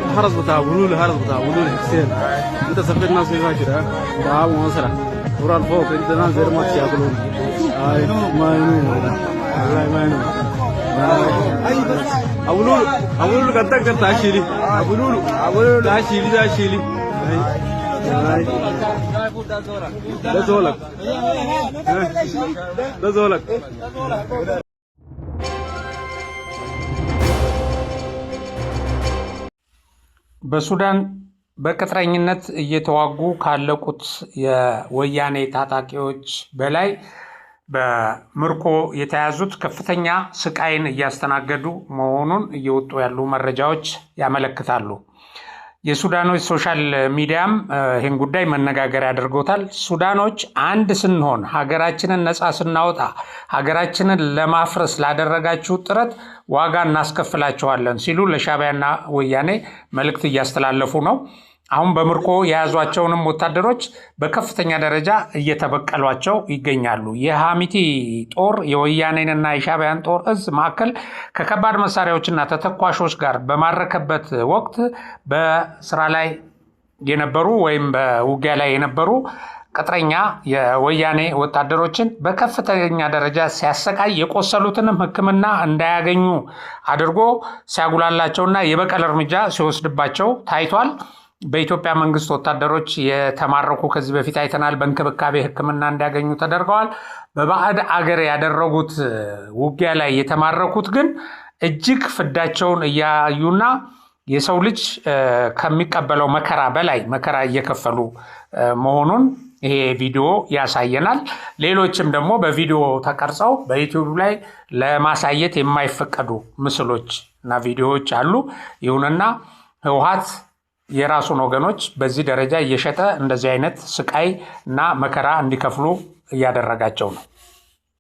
هرس بتاع ولول هرس بتاع ولول حسين انت سفيت ناس في فاكر باب مصر ورا فوق انت ناس زي ما تاكلون هاي ما ينون والله ما ينون أولول كنتك تاشيلي أولول تاشيلي هاي ده زولك በሱዳን በቅጥረኝነት እየተዋጉ ካለቁት የወያኔ ታጣቂዎች በላይ በምርኮ የተያዙት ከፍተኛ ስቃይን እያስተናገዱ መሆኑን እየወጡ ያሉ መረጃዎች ያመለክታሉ። የሱዳኖች ሶሻል ሚዲያም ይህን ጉዳይ መነጋገሪያ አድርጎታል። ሱዳኖች አንድ ስንሆን ሀገራችንን ነፃ ስናወጣ ሀገራችንን ለማፍረስ ላደረጋችሁ ጥረት ዋጋ እናስከፍላችኋለን ሲሉ ለሻዕቢያና ወያኔ መልእክት እያስተላለፉ ነው። አሁን በምርኮ የያዟቸውንም ወታደሮች በከፍተኛ ደረጃ እየተበቀሏቸው ይገኛሉ። የሐሚቲ ጦር የወያኔንና የሻዕቢያን ጦር እዝ ማዕከል ከከባድ መሳሪያዎችና ተተኳሾች ጋር በማረከበት ወቅት በስራ ላይ የነበሩ ወይም በውጊያ ላይ የነበሩ ቅጥረኛ የወያኔ ወታደሮችን በከፍተኛ ደረጃ ሲያሰቃይ የቆሰሉትንም ሕክምና እንዳያገኙ አድርጎ ሲያጉላላቸውና የበቀል እርምጃ ሲወስድባቸው ታይቷል። በኢትዮጵያ መንግስት ወታደሮች የተማረኩ ከዚህ በፊት አይተናል። በእንክብካቤ ሕክምና እንዲያገኙ ተደርገዋል። በባዕድ አገር ያደረጉት ውጊያ ላይ የተማረኩት ግን እጅግ ፍዳቸውን እያዩና የሰው ልጅ ከሚቀበለው መከራ በላይ መከራ እየከፈሉ መሆኑን ይሄ ቪዲዮ ያሳየናል። ሌሎችም ደግሞ በቪዲዮ ተቀርጸው በዩቲዩብ ላይ ለማሳየት የማይፈቀዱ ምስሎች እና ቪዲዮዎች አሉ። ይሁንና ህወሓት የራሱን ወገኖች በዚህ ደረጃ እየሸጠ እንደዚህ አይነት ስቃይ እና መከራ እንዲከፍሉ እያደረጋቸው ነው።